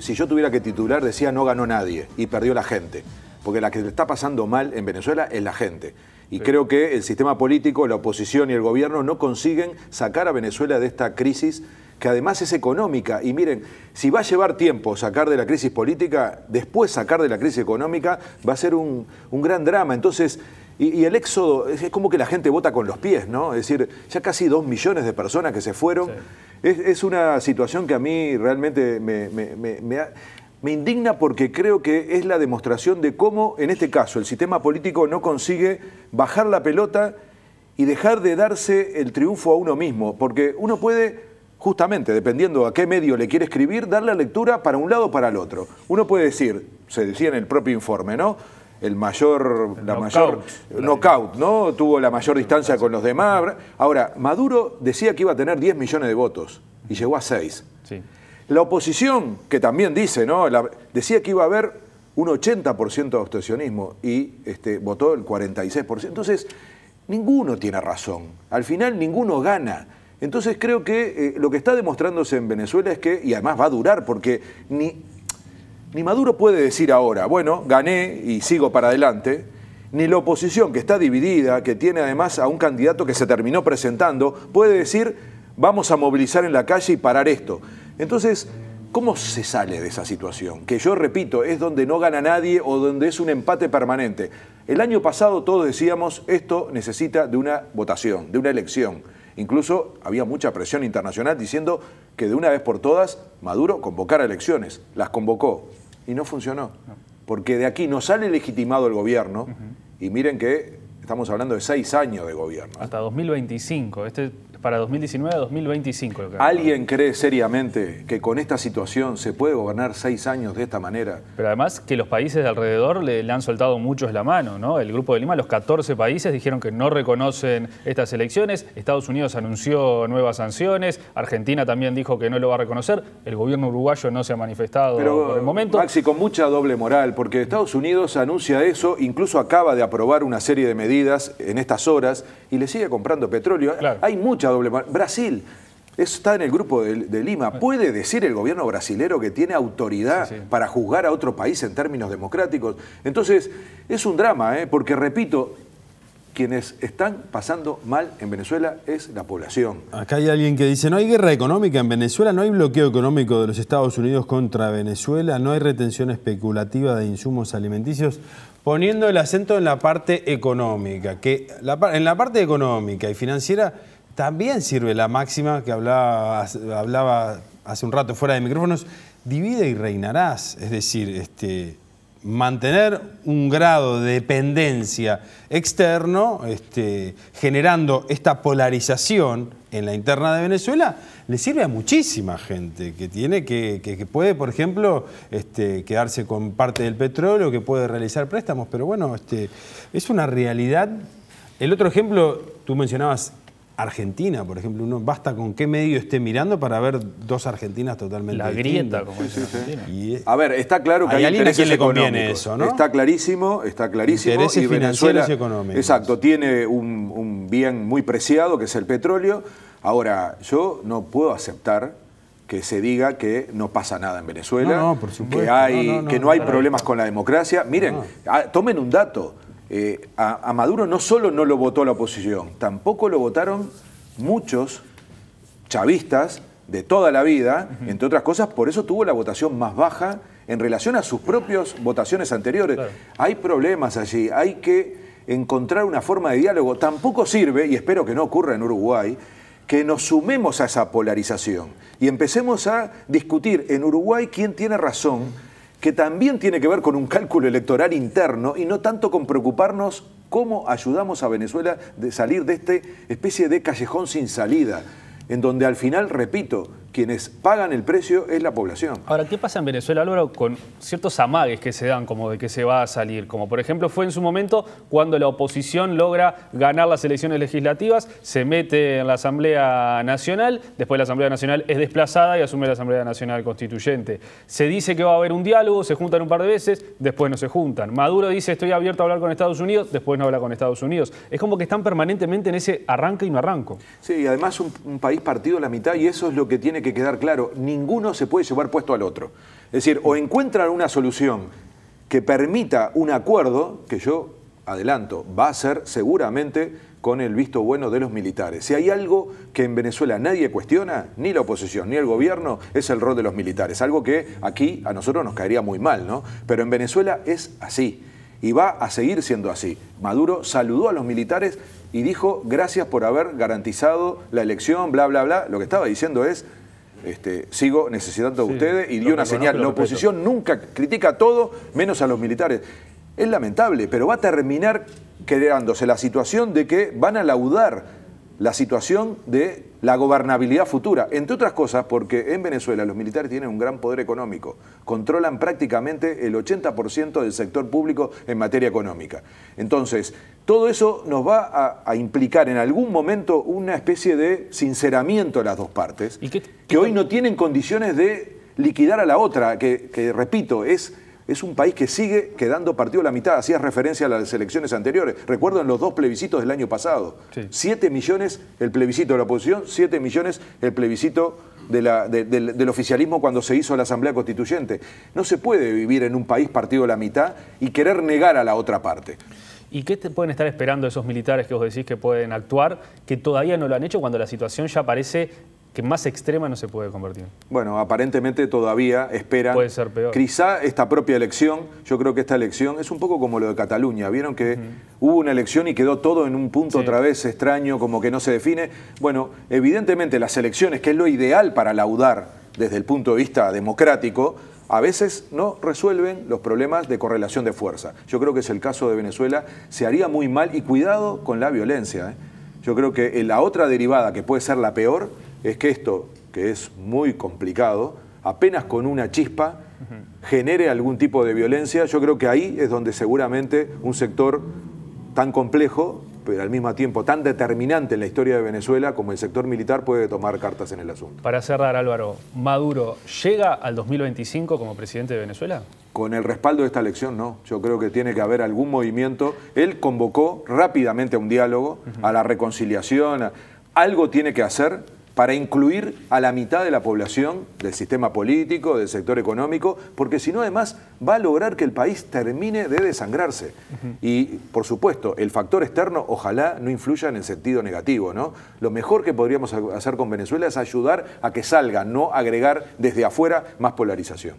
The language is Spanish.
si yo tuviera que titular, decía no ganó nadie y perdió la gente. Porque la que le está pasando mal en Venezuela es la gente. Y creo que el sistema político, la oposición y el gobierno no consiguen sacar a Venezuela de esta crisis que además es económica. Y miren, si va a llevar tiempo sacar de la crisis política, después sacar de la crisis económica va a ser un gran drama. Entonces, y el éxodo, es como que la gente vota con los pies, ¿no? Es decir, ya casi 2 millones de personas que se fueron. Sí. Es una situación que a mí realmente me indigna porque creo que es la demostración de cómo, en este caso, el sistema político no consigue bajar la pelota y dejar de darse el triunfo a uno mismo. Porque uno puede, justamente, dependiendo a qué medio le quiere escribir, dar la lectura para un lado o para el otro. Uno puede decir, se decía en el propio informe, ¿no? El mayor knockout, ¿no? Tuvo la mayor distancia con los demás. Ahora, Maduro decía que iba a tener 10 millones de votos y llegó a 6. Sí. La oposición, que también dice, ¿no? Decía que iba a haber un 80% de abstencionismo y votó el 46%. Entonces, ninguno tiene razón. Al final, ninguno gana. Entonces, creo que lo que está demostrándose en Venezuela es que, y además va a durar, porque ni Maduro puede decir ahora, bueno, gané y sigo para adelante, ni la oposición, que está dividida, que tiene además a un candidato que se terminó presentando, puede decir, vamos a movilizar en la calle y parar esto. Entonces, ¿cómo se sale de esa situación? Que yo repito, es donde no gana nadie o donde es un empate permanente. El año pasado todos decíamos, esto necesita de una votación, de una elección. Incluso había mucha presión internacional diciendo que de una vez por todas Maduro convocara elecciones. Las convocó y no funcionó. Porque de aquí no sale legitimado el gobierno y miren que estamos hablando de 6 años de gobierno. Hasta 2025. Para 2019 a 2025. Lo que ¿Alguien cree seriamente que con esta situación se puede gobernar 6 años de esta manera? Pero además que los países de alrededor le han soltado muchos la mano, ¿no? El Grupo de Lima, los 14 países dijeron que no reconocen estas elecciones. Estados Unidos anunció nuevas sanciones. Argentina también dijo que no lo va a reconocer. El gobierno uruguayo no se ha manifestado por el momento. Maxi, con mucha doble moral, porque Estados Unidos anuncia eso, incluso acaba de aprobar una serie de medidas en estas horas y le sigue comprando petróleo. Claro. Hay mucha doble moral. Brasil está en el Grupo de Lima. ¿Puede decir el gobierno brasilero que tiene autoridad para juzgar a otro país en términos democráticos? Entonces, es un drama, porque repito, quienes están pasando mal en Venezuela es la población. Acá hay alguien que dice, no hay guerra económica en Venezuela, no hay bloqueo económico de los Estados Unidos contra Venezuela, no hay retención especulativa de insumos alimenticios, poniendo el acento en la parte económica, que en la parte económica y financiera también sirve la máxima que hablaba hace un rato fuera de micrófonos, divide y reinarás, es decir, mantener un grado de dependencia externo, generando esta polarización en la interna de Venezuela, le sirve a muchísima gente que puede, por ejemplo, quedarse con parte del petróleo, que puede realizar préstamos, pero bueno, es una realidad. El otro ejemplo, tú mencionabas Argentina, por ejemplo, uno basta con qué medio esté mirando para ver 2 Argentinas totalmente distintas. La grieta, como dice Argentina. A ver, está claro que hay intereses económicos. Eso, ¿no? Está clarísimo. Intereses y financieros y económicos. Exacto, tiene un bien muy preciado que es el petróleo. Ahora, yo no puedo aceptar que se diga que no pasa nada en Venezuela, por supuesto. que no hay problemas con la democracia. Miren, tomen un dato. A Maduro no solo no lo votó la oposición, tampoco lo votaron muchos chavistas de toda la vida, entre otras cosas, por eso tuvo la votación más baja en relación a sus propias votaciones anteriores. Claro. Hay problemas allí, hay que encontrar una forma de diálogo. Tampoco sirve, y espero que no ocurra en Uruguay, que nos sumemos a esa polarización y empecemos a discutir en Uruguay quién tiene razón, que también tiene que ver con un cálculo electoral interno y no tanto con preocuparnos cómo ayudamos a Venezuela de salir de esta especie de callejón sin salida, en donde al final, repito, quienes pagan el precio es la población. Ahora, ¿qué pasa en Venezuela, Álvaro, con ciertos amagues que se dan como de que se va a salir? Como por ejemplo fue en su momento cuando la oposición logra ganar las elecciones legislativas, se mete en la Asamblea Nacional, después la Asamblea Nacional es desplazada y asume la Asamblea Nacional Constituyente. Se dice que va a haber un diálogo, se juntan un par de veces, después no se juntan. Maduro dice estoy abierto a hablar con Estados Unidos, después no habla con Estados Unidos. Es como que están permanentemente en ese arranque y no arranco. Sí, y además un país partido a la mitad y eso es lo que tiene que quedar claro, ninguno se puede llevar puesto al otro. Es decir, o encuentran una solución que permita un acuerdo, que yo adelanto, va a ser seguramente con el visto bueno de los militares. Si hay algo que en Venezuela nadie cuestiona, ni la oposición ni el gobierno, es el rol de los militares. Algo que aquí a nosotros nos caería muy mal, ¿no? Pero en Venezuela es así y va a seguir siendo así. Maduro saludó a los militares y dijo gracias por haber garantizado la elección, bla, bla, bla. Lo que estaba diciendo es, sigo necesitando de ustedes, y dio una señal. La oposición nunca critica todo, menos a los militares. Es lamentable, pero va a terminar creándose la situación de que van a laudar la situación de la gobernabilidad futura. Entre otras cosas, porque en Venezuela los militares tienen un gran poder económico. Controlan prácticamente el 80% del sector público en materia económica. Entonces, todo eso nos va a implicar en algún momento una especie de sinceramiento de las dos partes, que hoy no tienen condiciones de liquidar a la otra, que repito, es un país que sigue quedando partido a la mitad. Hacías referencia a las elecciones anteriores. Recuerdo en los dos plebiscitos del año pasado. Sí. 7 millones el plebiscito de la oposición, 7 millones el plebiscito del oficialismo cuando se hizo la Asamblea Constituyente. No se puede vivir en un país partido a la mitad y querer negar a la otra parte. ¿Y qué te pueden estar esperando esos militares que vos decís que pueden actuar, que todavía no lo han hecho cuando la situación ya parece que más extrema no se puede convertir? Bueno, aparentemente todavía esperan. Puede ser peor. Quizá esta propia elección, yo creo que esta elección es un poco como lo de Cataluña. Vieron que hubo una elección y quedó todo en un punto otra vez extraño, como que no se define. Bueno, evidentemente las elecciones, que es lo ideal para laudar desde el punto de vista democrático, a veces no resuelven los problemas de correlación de fuerza. Yo creo que es el caso de Venezuela. Se haría muy mal, y cuidado con la violencia. Yo creo que la otra derivada, que puede ser la peor, es que esto, que es muy complicado, apenas con una chispa genere algún tipo de violencia. Yo creo que ahí es donde seguramente un sector tan complejo, pero al mismo tiempo tan determinante en la historia de Venezuela como el sector militar, puede tomar cartas en el asunto. Para cerrar, Álvaro, ¿Maduro llega al 2025 como presidente de Venezuela? Con el respaldo de esta elección, no. Yo creo que tiene que haber algún movimiento. Él convocó rápidamente a un diálogo, a la reconciliación. Algo tiene que hacer para incluir a la mitad de la población del sistema político, del sector económico, porque si no, además, va a lograr que el país termine de desangrarse. Y, por supuesto, el factor externo ojalá no influya en el sentido negativo, ¿no? Lo mejor que podríamos hacer con Venezuela es ayudar a que salga, no agregar desde afuera más polarización.